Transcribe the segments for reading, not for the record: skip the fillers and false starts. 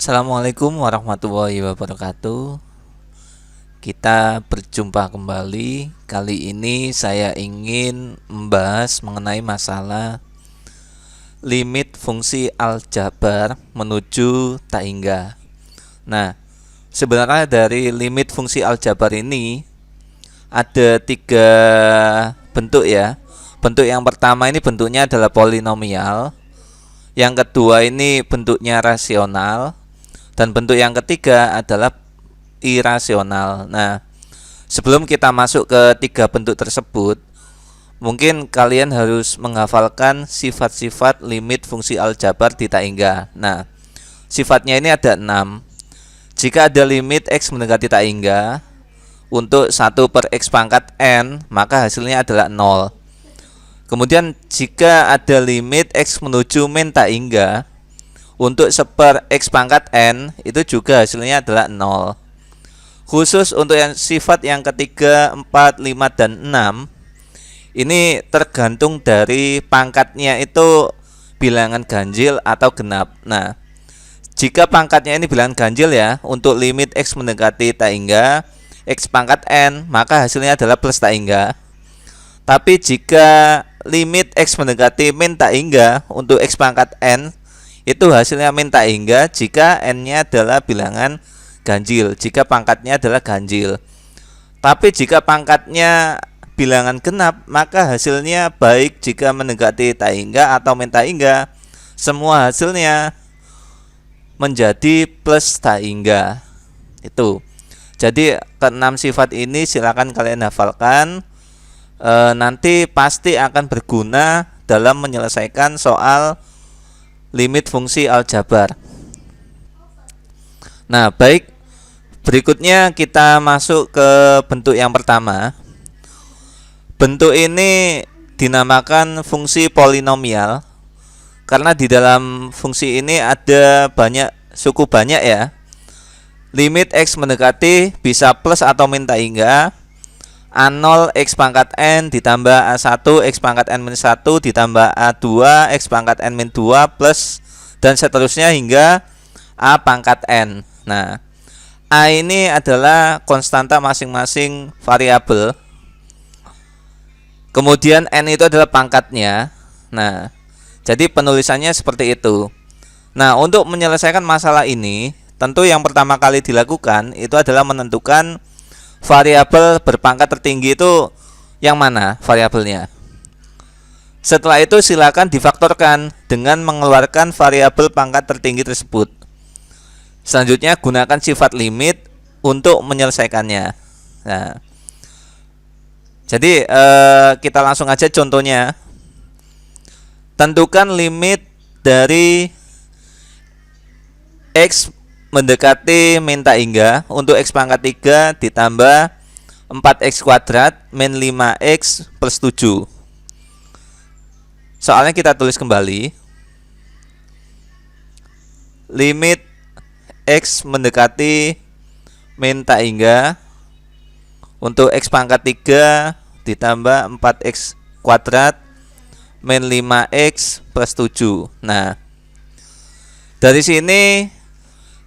Assalamualaikum warahmatullahi wabarakatuh. Kita berjumpa kembali. Kali ini saya ingin membahas mengenai masalah limit fungsi aljabar menuju tak hingga. Nah, sebenarnya dari limit fungsi aljabar ini ada 3 bentuk ya. Bentuk yang pertama ini bentuknya adalah polinomial. Yang kedua ini bentuknya rasional. Dan bentuk yang ketiga adalah irasional. Nah, sebelum kita masuk ke 3 bentuk tersebut, mungkin kalian harus menghafalkan sifat-sifat limit fungsi aljabar di tak hingga. Nah, sifatnya ini ada 6. Jika ada limit x mendekati tak hingga untuk 1 per x pangkat n, maka hasilnya adalah 0. Kemudian jika ada limit x menuju min tak hingga untuk 1 per x pangkat n, itu juga hasilnya adalah 0. Khusus untuk yang sifat yang ketiga, 4, 5, dan 6, ini tergantung dari pangkatnya itu bilangan ganjil atau genap. Nah, jika pangkatnya ini bilangan ganjil ya, untuk limit x mendekati tak hingga x pangkat n, maka hasilnya adalah plus tak hingga. Tapi jika limit x mendekati min tak hingga untuk x pangkat n, itu hasilnya min tak hingga jika n-nya adalah bilangan ganjil, jika pangkatnya adalah ganjil. Tapi jika pangkatnya bilangan genap, maka hasilnya baik jika mendekati tak hingga atau min tak hingga, semua hasilnya menjadi plus tak hingga. Itu. Jadi ke-6 sifat ini silakan kalian hafalkan. Nanti pasti akan berguna dalam menyelesaikan soal limit fungsi aljabar. Nah, baik, berikutnya kita masuk ke bentuk yang pertama. Bentuk ini dinamakan fungsi polinomial karena di dalam fungsi ini ada suku banyak ya. Limit x mendekati bisa plus atau min tak hingga A0 x pangkat n ditambah A1 x pangkat n min 1 ditambah A2 x pangkat n min 2 plus dan seterusnya hingga A pangkat n. Nah, A ini adalah konstanta masing-masing variabel. Kemudian n itu adalah pangkatnya. Nah, jadi penulisannya seperti itu. Nah, untuk menyelesaikan masalah ini, tentu yang pertama kali dilakukan itu adalah menentukan variabel berpangkat tertinggi itu yang mana variabelnya. Setelah itu silakan difaktorkan dengan mengeluarkan variabel pangkat tertinggi tersebut. Selanjutnya gunakan sifat limit untuk menyelesaikannya. Nah, jadi kita langsung aja contohnya. Tentukan limit dari x mendekati min tak hingga untuk x pangkat 3 ditambah 4x kuadrat min 5x plus 7. Soalnya kita tulis kembali. Limit x mendekati min tak hingga untuk x pangkat 3 ditambah 4x kuadrat min 5x plus 7. Nah, dari sini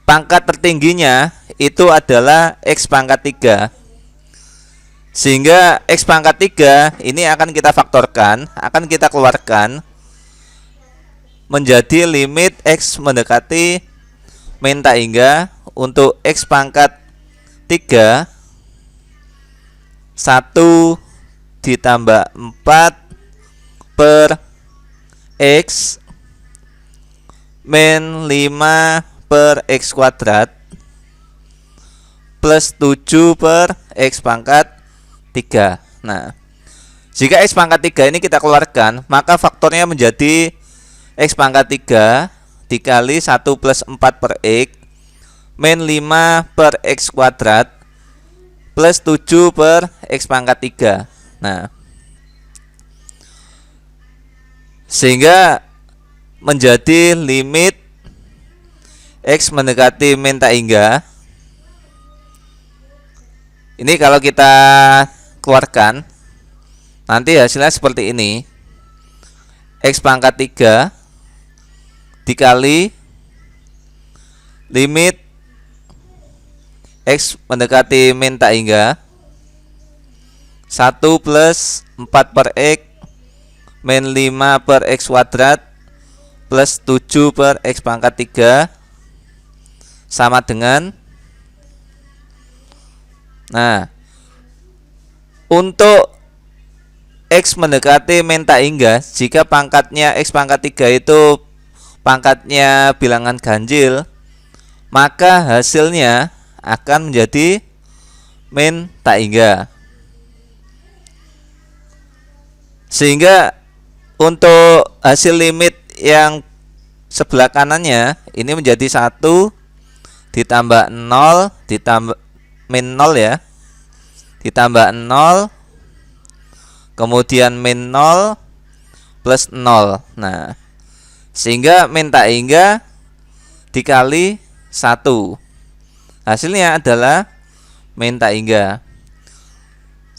pangkat tertingginya itu adalah x pangkat 3. Sehingga x pangkat 3 ini akan kita faktorkan, akan kita keluarkan menjadi limit x mendekati min tak hingga untuk x pangkat 3 1 ditambah 4 per x min 5 per x kuadrat plus 7 per x pangkat 3. Nah, jika x pangkat 3 ini kita keluarkan, maka faktornya menjadi x pangkat 3 dikali 1 plus 4 per x min 5 per x kuadrat plus 7 per x pangkat 3. Nah, sehingga menjadi limit x mendekati min tak hingga. Ini kalau kita keluarkan, nanti hasilnya seperti ini. X pangkat 3 dikali limit X mendekati min tak hingga 1 plus 4 per X min 5 per X kuadrat plus 7 per X pangkat 3 sama dengan, nah, untuk X mendekati min tak hingga, jika pangkatnya X pangkat 3 itu pangkatnya bilangan ganjil, maka hasilnya akan menjadi min tak hingga. Sehingga untuk hasil limit yang sebelah kanannya ini menjadi 1 ditambah 0 ditambah min 0 ya, ditambah 0 kemudian min 0 plus 0. Nah, sehingga min tak hingga dikali 1, hasilnya adalah min tak hingga.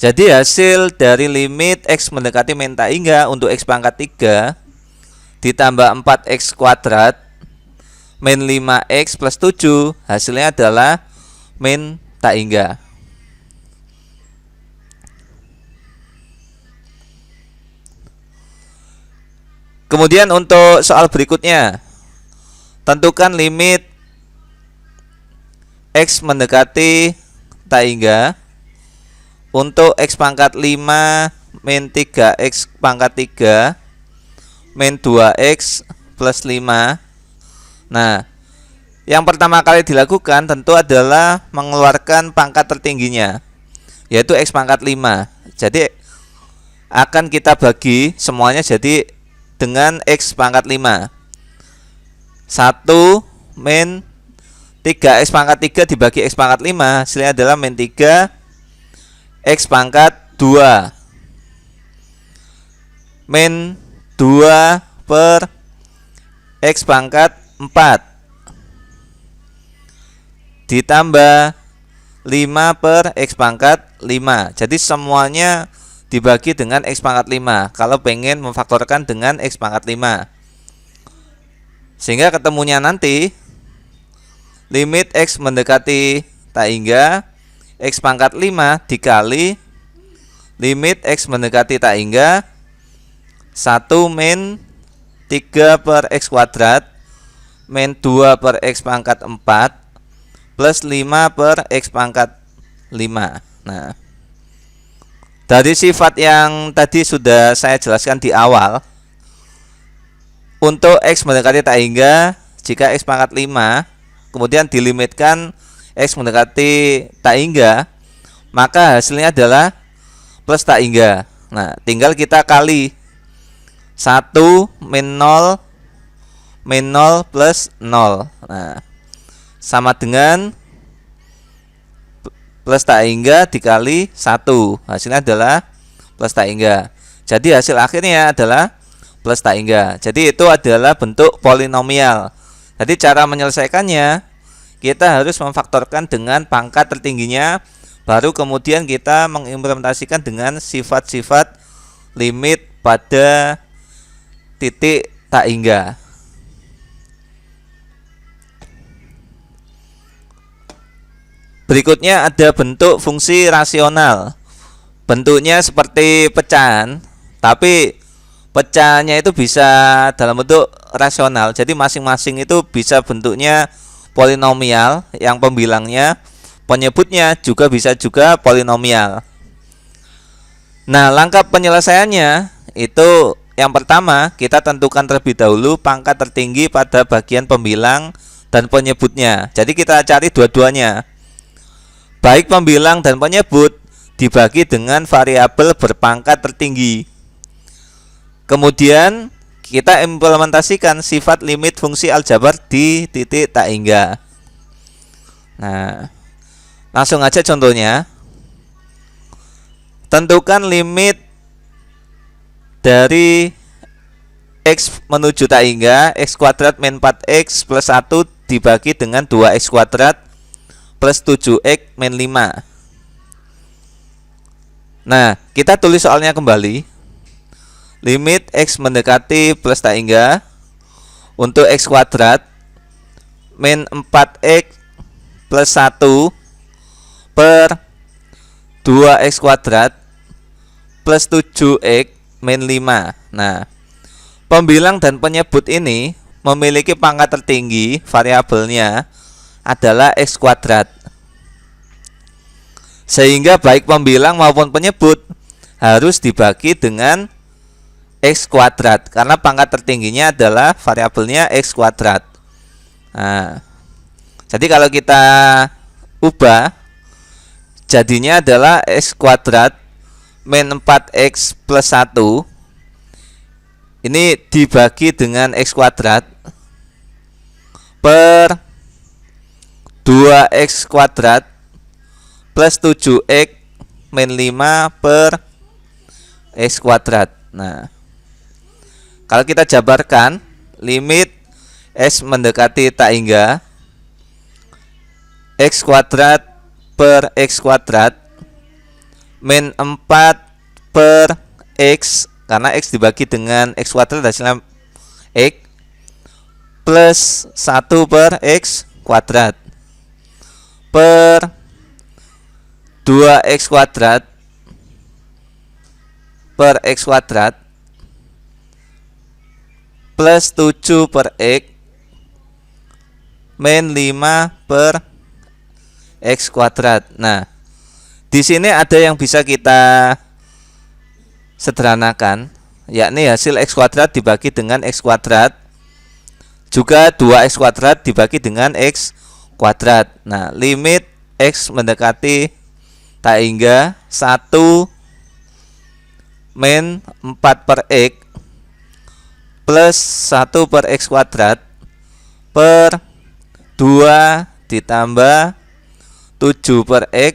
Jadi hasil dari limit X mendekati min tak hingga untuk X pangkat 3 ditambah 4X kuadrat min 5X plus 7, hasilnya adalah min tak hingga. Kemudian untuk soal berikutnya, tentukan limit X mendekati tak hingga untuk X pangkat 5 min 3X pangkat 3 min 2X plus 5. Nah, yang pertama kali dilakukan tentu adalah mengeluarkan pangkat tertingginya, yaitu X pangkat 5. Jadi akan kita bagi semuanya jadi dengan X pangkat 5. 1 min 3X pangkat 3 dibagi X pangkat 5, hasilnya adalah min 3 X pangkat 2 min 2 per X pangkat 4 ditambah 5 per X pangkat 5. Jadi semuanya dibagi dengan X pangkat 5 kalau pengen memfaktorkan dengan X pangkat 5. Sehingga ketemunya nanti limit X mendekati tak hingga X pangkat 5 dikali limit X mendekati tak hingga 1 min 3 per X kuadrat min 2 per X pangkat 4 plus 5 per X pangkat 5. Nah, dari sifat yang tadi sudah saya jelaskan di awal, untuk X mendekati tak hingga, jika X pangkat 5 kemudian dilimitkan X mendekati tak hingga, maka hasilnya adalah plus tak hingga. Nah, tinggal kita kali 1 min 0 plus 0. Nah, sama dengan plus tak hingga dikali 1, hasilnya adalah plus tak hingga. Jadi hasil akhirnya adalah plus tak hingga. Jadi itu adalah bentuk polinomial. Jadi cara menyelesaikannya, kita harus memfaktorkan dengan pangkat tertingginya, baru kemudian kita mengimplementasikan dengan sifat-sifat limit pada titik tak hingga. Berikutnya ada bentuk fungsi rasional. Bentuknya seperti pecahan, tapi pecahannya itu bisa dalam bentuk rasional. Jadi masing-masing itu bisa bentuknya polinomial, yang pembilangnya, penyebutnya juga bisa juga polinomial. Nah, langkah penyelesaiannya itu yang pertama, kita tentukan terlebih dahulu pangkat tertinggi pada bagian pembilang dan penyebutnya. Jadi kita cari dua-duanya. Baik pembilang dan penyebut dibagi dengan variabel berpangkat tertinggi. Kemudian kita implementasikan sifat limit fungsi aljabar di titik tak hingga. Nah, langsung aja contohnya. Tentukan limit dari X menuju tak hingga X kuadrat min 4X plus 1 dibagi dengan 2X kuadrat plus 7X min 5. Nah, kita tulis soalnya kembali. Limit X mendekati plus tak hingga untuk X kuadrat min 4x plus 1 per 2x kuadrat plus 7x min 5. Nah, pembilang dan penyebut ini memiliki pangkat tertinggi, variabelnya adalah x kuadrat. Sehingga baik pembilang maupun penyebut harus dibagi dengan x kuadrat karena pangkat tertingginya adalah variabelnya x kuadrat. Nah, jadi kalau kita ubah jadinya adalah x kuadrat min 4x plus 1 ini dibagi dengan x kuadrat per 2x kuadrat plus 7x min 5 per x kuadrat. Nah, kalau kita jabarkan limit x mendekati tak hingga x kuadrat per x kuadrat min 4 per x karena x dibagi dengan x kuadrat hasilnya x plus 1 per x kuadrat per 2x kuadrat per x kuadrat plus 7 per x min 5 per x kuadrat. Nah, di sini ada yang bisa kita sederhanakan, yakni hasil x kuadrat dibagi dengan x kuadrat juga 2x kuadrat dibagi dengan x kuadrat. Nah, limit x mendekati tak hingga 1 min 4 per x plus 1 per x kuadrat per 2 ditambah 7 per x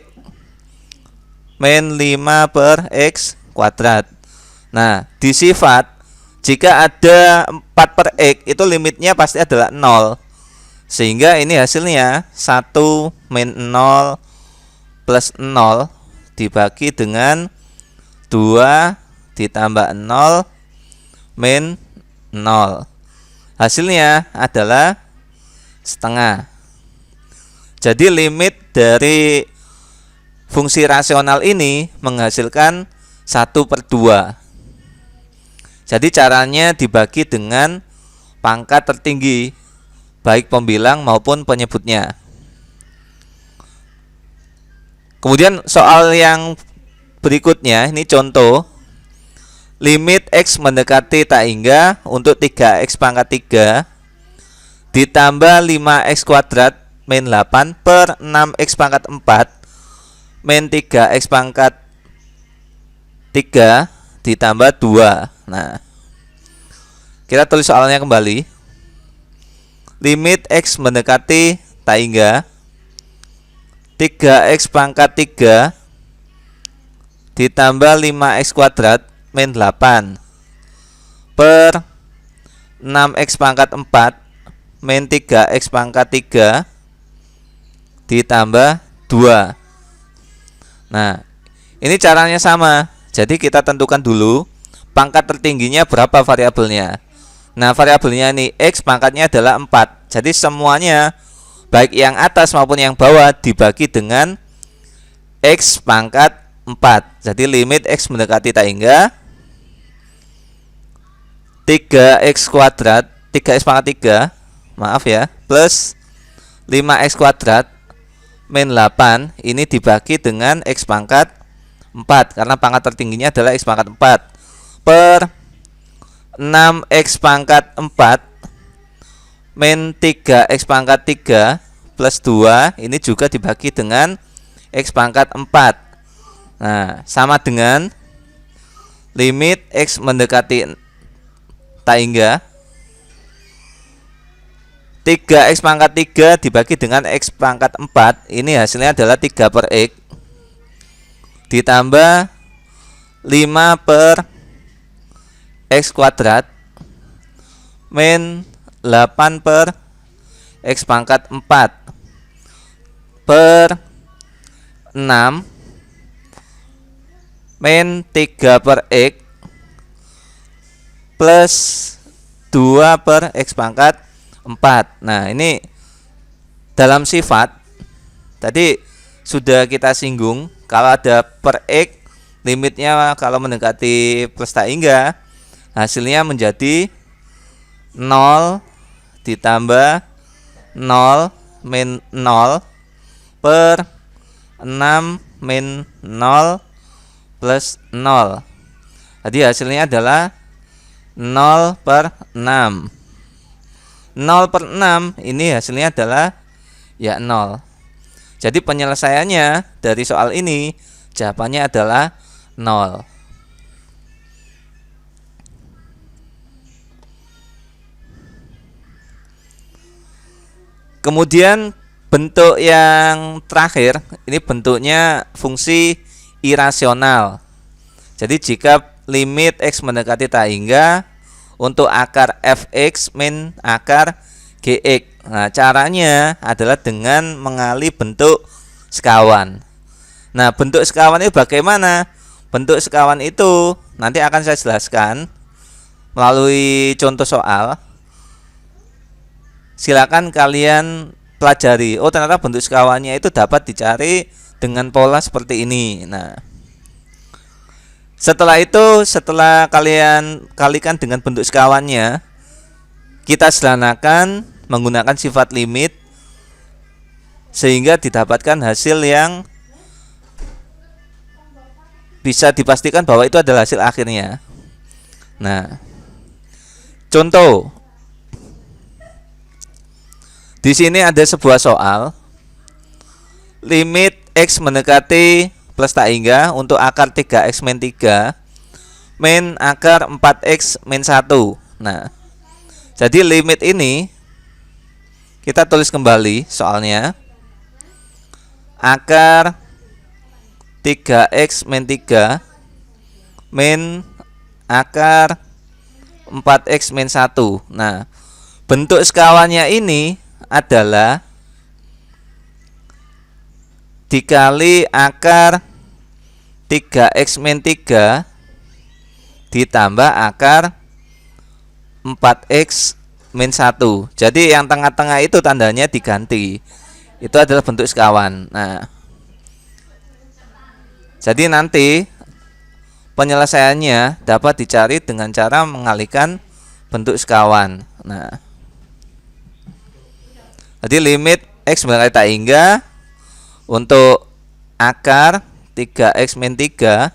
min 5 per x kuadrat. Nah, di sifat jika ada 4 per x itu limitnya pasti adalah 0. Sehingga ini hasilnya 1 min 0 plus 0 dibagi dengan 2 ditambah 0 min 0. Hasilnya adalah setengah. Jadi limit dari fungsi rasional ini menghasilkan 1/2. Jadi caranya dibagi dengan pangkat tertinggi baik pembilang maupun penyebutnya. Kemudian soal yang berikutnya, ini contoh limit x mendekati tak hingga untuk 3x pangkat 3 ditambah 5x kuadrat min 8 per 6x pangkat 4 min 3x pangkat 3 ditambah 2. Nah, kita tulis soalnya kembali. Limit x mendekati tak hingga 3x pangkat 3 ditambah 5x kuadrat min 8 per 6x pangkat 4 min 3x pangkat 3 ditambah 2. Nah, ini caranya sama. Jadi kita tentukan dulu pangkat tertingginya berapa variabelnya. Nah, variabelnya ini x, pangkatnya adalah 4. Jadi semuanya baik yang atas maupun yang bawah dibagi dengan x pangkat 4. Jadi limit x mendekati tak hingga 3x kuadrat 3x pangkat 3, maaf ya, plus 5x kuadrat min 8 ini dibagi dengan x pangkat 4 karena pangkat tertingginya adalah x pangkat 4 per 6x pangkat 4 min 3x pangkat 3 plus 2 ini juga dibagi dengan x pangkat 4. Nah, sama dengan limit x mendekati tak hingga 3x pangkat 3 dibagi dengan x pangkat 4 ini hasilnya adalah 3 per x ditambah 5 per x kuadrat min 8 per x pangkat 4 per 6 min 3 per x plus 2 per x pangkat 4. Nah, ini dalam sifat tadi sudah kita singgung, kalau ada per X limitnya kalau mendekati plus tak hingga hasilnya menjadi 0 ditambah 0 min 0 per 6 min 0 plus 0. Jadi hasilnya adalah 0 per 6. 0 per 6 ini hasilnya adalah ya 0. Jadi penyelesaiannya dari soal ini jawabannya adalah 0. Kemudian bentuk yang terakhir ini bentuknya fungsi irasional. Jadi jika limit x mendekati tak hingga untuk akar fx min akar gx. Nah, caranya adalah dengan mengali bentuk sekawan. Nah, bentuk sekawan itu bagaimana? Bentuk sekawan itu nanti akan saya jelaskan melalui contoh soal. Silakan kalian pelajari. Oh, ternyata bentuk sekawannya itu dapat dicari dengan pola seperti ini. Nah, setelah itu, setelah kalian kalikan dengan bentuk sekawannya, kita sederhanakan menggunakan sifat limit sehingga didapatkan hasil yang bisa dipastikan bahwa itu adalah hasil akhirnya. Nah, contoh di sini ada sebuah soal limit x mendekati plus tak hingga untuk akar 3x min 3 min akar 4x min 1. Nah, jadi limit ini kita tulis kembali soalnya. Akar 3x min 3 min akar 4x min 1. Nah, bentuk sekawannya ini adalah dikali akar 3x min 3 ditambah akar 4x min 1. Jadi yang tengah-tengah itu tandanya diganti. Itu adalah bentuk sekawan. Nah, jadi nanti penyelesaiannya dapat dicari dengan cara mengalihkan bentuk sekawan. Nah, jadi limit x mendekati tak hingga untuk akar 3x min 3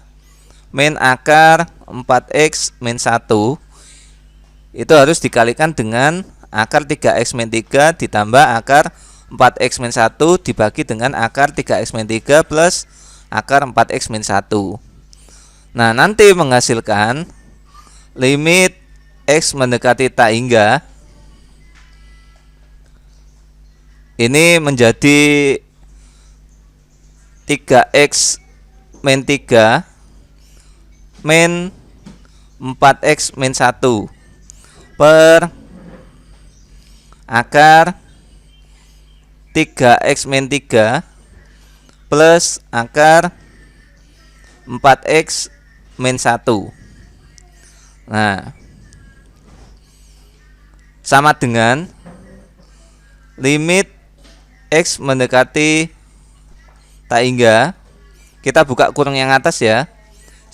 min akar 4x min 1 itu harus dikalikan dengan akar 3x min 3 ditambah akar 4x min 1 dibagi dengan akar 3x min 3 plus akar 4x min 1. Nah, nanti menghasilkan limit x mendekati tak hingga ini menjadi 3x min 3 min 4x min 1 per akar 3x min 3 plus akar 4x min 1. Nah, sama dengan limit x mendekati tak hingga, kita buka kurung yang atas ya.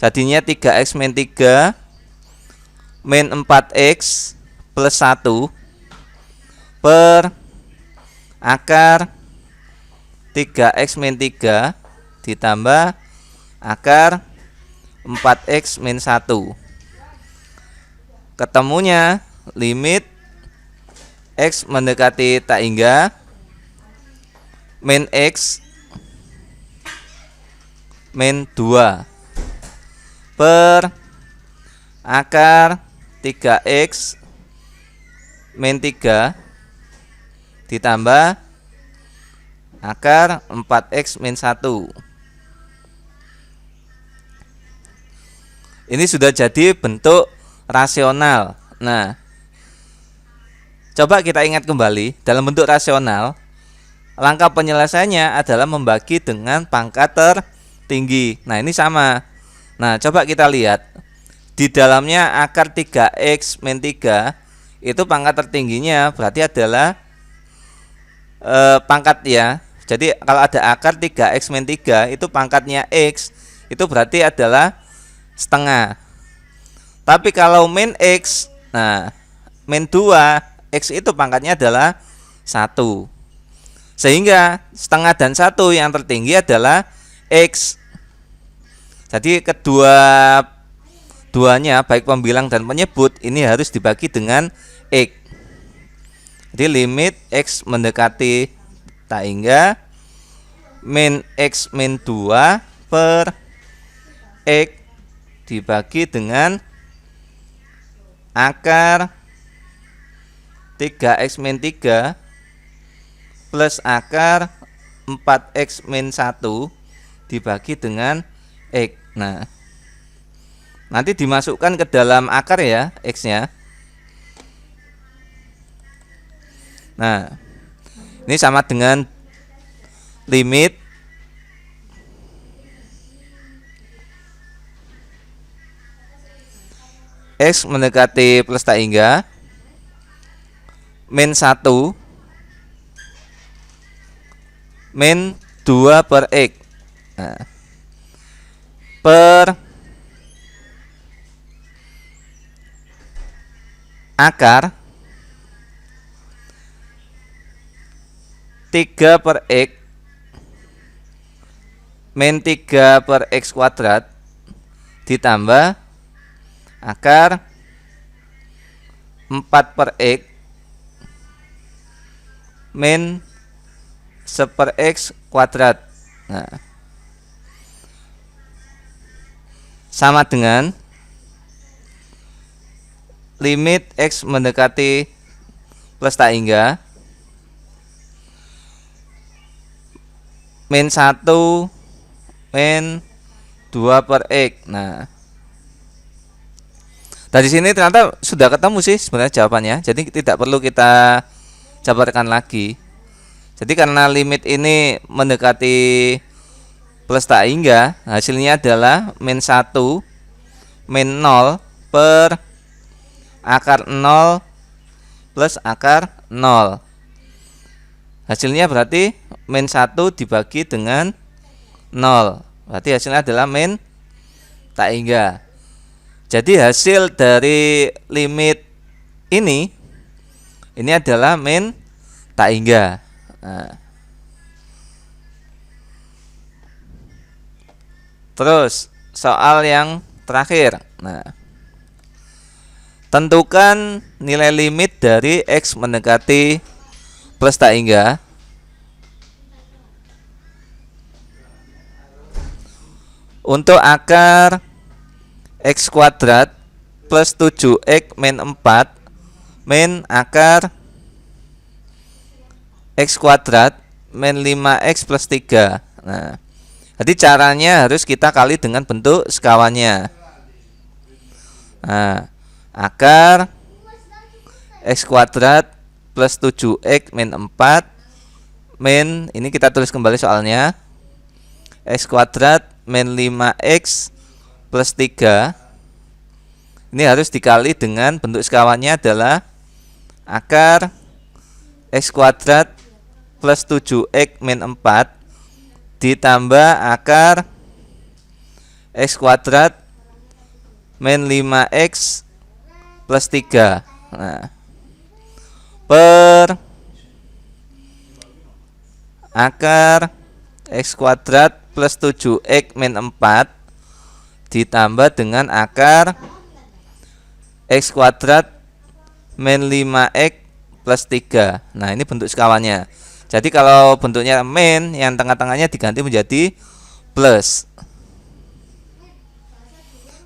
Jadinya 3x min 3 min 4x plus 1 per akar 3x min 3 ditambah akar 4x min 1. Ketemunya limit x mendekati tak hingga min x min 2 per akar 3x min 3 ditambah akar 4x min 1. Ini sudah jadi bentuk rasional. Nah, coba kita ingat kembali, dalam bentuk rasional langkah penyelesaiannya adalah membagi dengan pangkat tertinggi. Nah, ini sama. Nah, coba kita lihat. Di dalamnya akar 3x min 3 itu pangkat tertingginya berarti adalah pangkat ya. Jadi kalau ada akar 3x min 3 itu pangkatnya x, itu berarti adalah setengah. Tapi kalau min x, nah min 2, x itu pangkatnya adalah 1. Sehingga setengah dan 1 yang tertinggi adalah x. Jadi duanya baik pembilang dan penyebut ini harus dibagi dengan x. Jadi limit x mendekati tak hingga min x min 2 per x dibagi dengan akar 3x min 3 plus akar 4x min 1 dibagi dengan x. Nah, nanti dimasukkan ke dalam akar ya x-nya. Nah, ini sama dengan limit x mendekati plus tak hingga min 1 min 2 per x. Nah, per akar 3 per x min 3 per x kuadrat ditambah akar 4 per x min 1 per x kuadrat. Nah, sama dengan limit x mendekati plus tak hingga min 1 min 2 per x. Nah, dari sini ternyata sudah ketemu sih sebenarnya jawabannya. Jadi tidak perlu kita jabarkan lagi. Jadi karena limit ini mendekati plus tak hingga, hasilnya adalah min 1 min 0 per akar 0 plus akar 0. Hasilnya berarti min 1 dibagi dengan 0. Berarti hasilnya adalah min tak hingga. Jadi hasil dari limit ini adalah min tak hingga. Nah, terus soal yang terakhir. Nah, tentukan nilai limit dari x mendekati plus tak hingga untuk akar x kuadrat plus 7x min 4 min akar x kuadrat min 5x plus 3. Nah, jadi caranya harus kita kali dengan bentuk sekawannya. Nah, akar x kuadrat plus 7x min 4 min, ini kita tulis kembali soalnya, x kuadrat min 5x plus 3. Ini harus dikali dengan bentuk sekawannya adalah akar x kuadrat plus 7x min 4 ditambah akar x kuadrat min 5x plus 3. Nah, per akar x kuadrat plus 7x min 4 ditambah dengan akar x kuadrat min 5x plus 3. Nah, ini bentuk sekawannya. Jadi kalau bentuknya min, yang tengah-tengahnya diganti menjadi plus.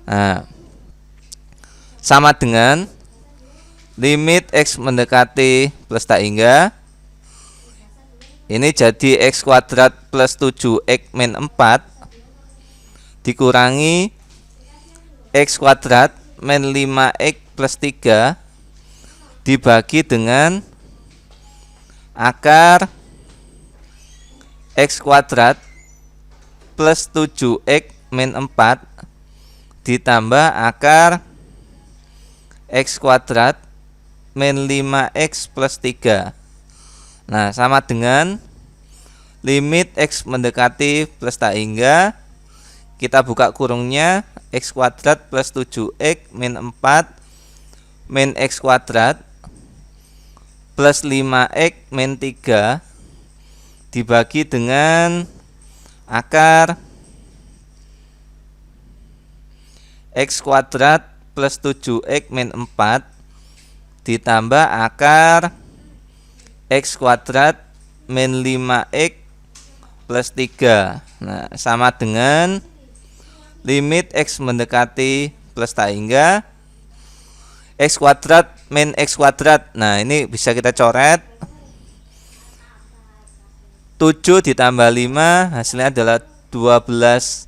Nah, sama dengan limit x mendekati plus tak hingga, ini jadi x kuadrat plus 7x min 4 dikurangi x kuadrat min 5x plus 3 dibagi dengan akar x kuadrat plus 7x min 4 ditambah akar x kuadrat min 5x plus 3. Nah, sama dengan limit X mendekati plus tak hingga, kita buka kurungnya, X kuadrat plus 7X min 4 min X kuadrat plus 5X min 3 dibagi dengan akar X kuadrat plus 7X min 4 ditambah akar X kuadrat min 5X plus 3. Nah, sama dengan limit X mendekati plus tak hingga, X kuadrat min X kuadrat. Nah, ini bisa kita coret. 7 ditambah 5 hasilnya adalah 12X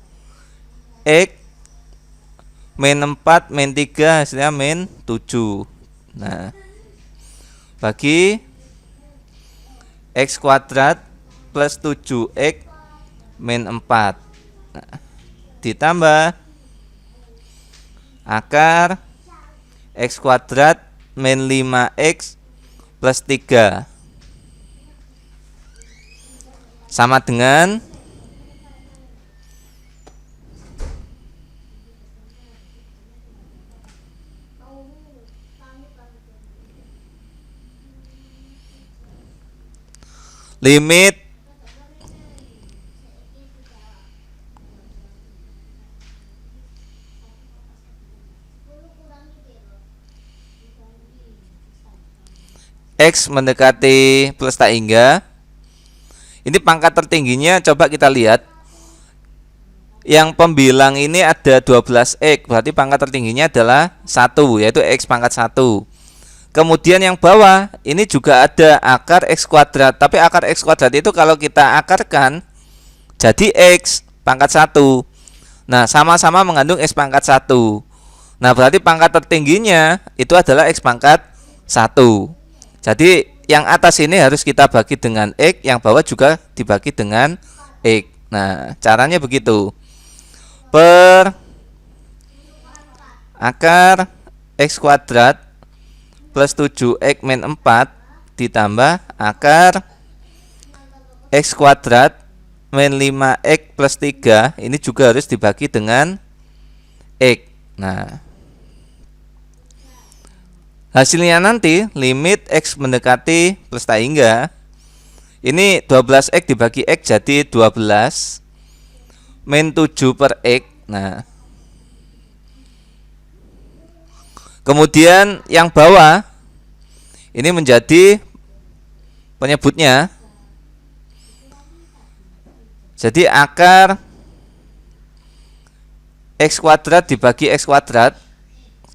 min 4 min 3 hasilnya min 7. Nah, bagi X kuadrat plus 7X min 4. Nah, ditambah akar X kuadrat min 5X plus 3 sama dengan limit X mendekati plus tak hingga. Ini pangkat tertingginya, coba kita lihat. Yang pembilang ini ada 12X, berarti pangkat tertingginya adalah 1, yaitu X pangkat 1. Kemudian yang bawah ini juga ada akar X kuadrat, tapi akar X kuadrat itu kalau kita akarkan jadi X pangkat 1. Nah, sama-sama mengandung X pangkat 1. Nah, berarti pangkat tertingginya itu adalah X pangkat 1. Jadi yang atas ini harus kita bagi dengan X, yang bawah juga dibagi dengan X. Nah, caranya begitu. Per akar X kuadrat plus 7X min 4 ditambah akar X kuadrat min 5X plus 3, ini juga harus dibagi dengan X. Nah, hasilnya nanti limit X mendekati plus tak hingga, ini 12X dibagi X jadi 12 min 7 per X. Nah, kemudian yang bawah ini menjadi penyebutnya. Jadi akar X kuadrat dibagi X kuadrat,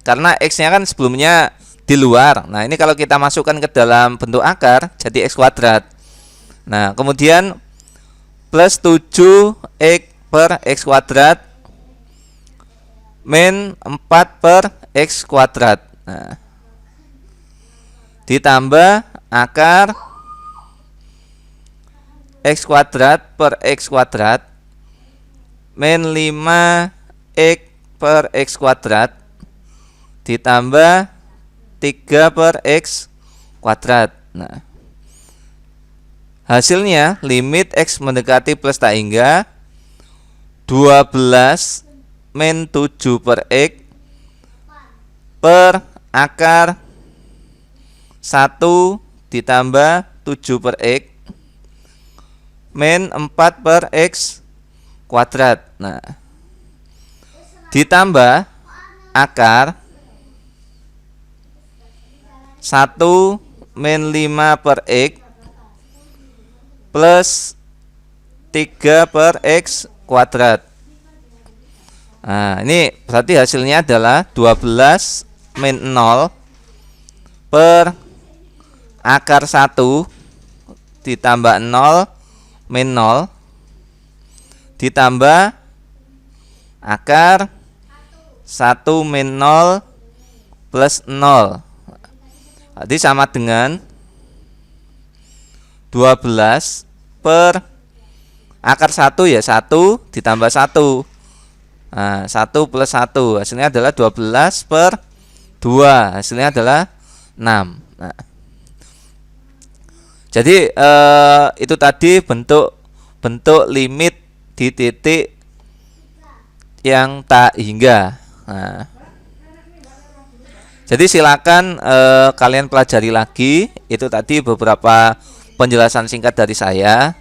karena X-nya kan sebelumnya di luar. Nah, ini kalau kita masukkan ke dalam bentuk akar jadi X kuadrat. Nah, kemudian plus 7X per X kuadrat min 4 per X kuadrat. Nah, ditambah akar X kuadrat per X kuadrat min 5X per X kuadrat ditambah 3 per X kuadrat. Nah, hasilnya limit X mendekati plus tak hingga 12 min 7 per X per akar 1 ditambah 7 per X min 4 per X kuadrat. Nah, ditambah akar 1 min 5 per X plus 3 per X kuadrat. Nah, ini berarti hasilnya adalah 12 min 0 per akar 1 ditambah 0 min 0 ditambah akar 1 min 0 plus 0. Jadi sama dengan 12 per akar 1 ya 1 ditambah 1. Nah, 1 plus 1 hasilnya adalah 12 per 2, hasilnya adalah 6. Nah, Jadi itu tadi bentuk limit di titik yang tak hingga. Nah, jadi silakan kalian pelajari lagi. Itu tadi beberapa penjelasan singkat dari saya.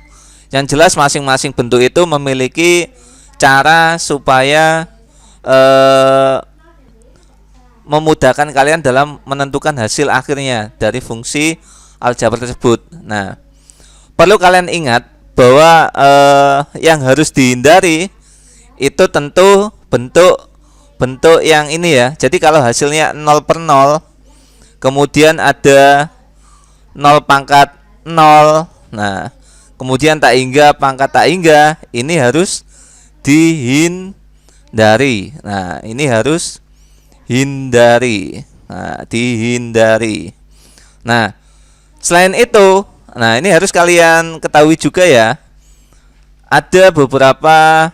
Yang jelas masing-masing bentuk itu memiliki cara supaya memudahkan kalian dalam menentukan hasil akhirnya dari fungsi aljabar tersebut. Nah, perlu kalian ingat bahwa yang harus dihindari itu tentu bentuk yang ini ya. Jadi kalau hasilnya 0/0, kemudian ada 0 pangkat 0, nah kemudian tak hingga pangkat tak hingga, ini harus dihindari. Nah, ini harus hindari. Nah, dihindari. Nah, selain itu, nah ini harus kalian ketahui juga ya. Ada beberapa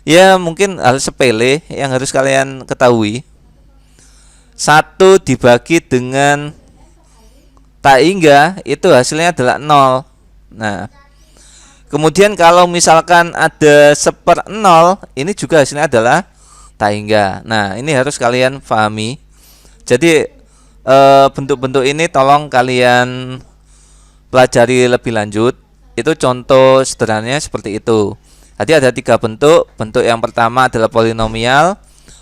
ya mungkin hal sepele yang harus kalian ketahui. 1 dibagi dengan tak hingga itu hasilnya adalah 0. Nah, kemudian kalau misalkan ada 1/0, ini juga hasilnya adalah tak hingga. Nah, ini harus kalian pahami. Jadi bentuk-bentuk ini tolong kalian pelajari lebih lanjut. Itu contoh sederhananya seperti itu. Jadi ada 3 bentuk. Bentuk yang pertama adalah polinomial,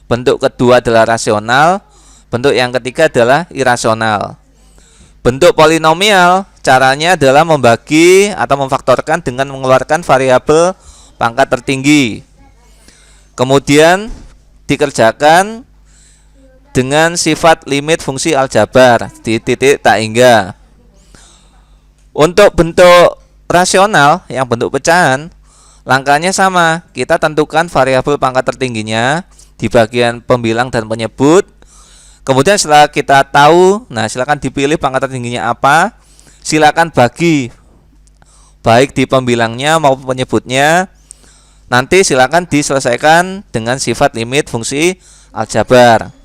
bentuk kedua adalah rasional, bentuk yang ketiga adalah irasional. Bentuk polinomial caranya adalah membagi atau memfaktorkan dengan mengeluarkan variabel pangkat tertinggi. Kemudian dikerjakan dengan sifat limit fungsi aljabar di titik tak hingga. Untuk bentuk rasional yang bentuk pecahan, langkahnya sama, kita tentukan variabel pangkat tertingginya di bagian pembilang dan penyebut. Kemudian setelah kita tahu, nah silakan dipilih pangkat tertingginya apa. Silakan bagi baik di pembilangnya maupun penyebutnya. Nanti silakan diselesaikan dengan sifat limit fungsi aljabar.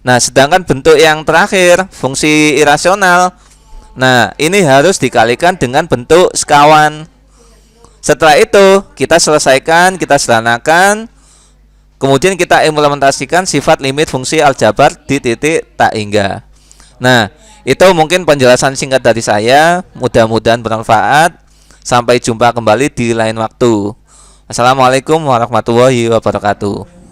Nah, sedangkan bentuk yang terakhir, fungsi irasional, nah ini harus dikalikan dengan bentuk sekawan. Setelah itu kita selesaikan, kita sederhanakan, kemudian kita implementasikan sifat limit fungsi aljabar di titik tak hingga. Nah, itu mungkin penjelasan singkat dari saya. Mudah-mudahan bermanfaat. Sampai jumpa kembali di lain waktu. Assalamualaikum warahmatullahi wabarakatuh.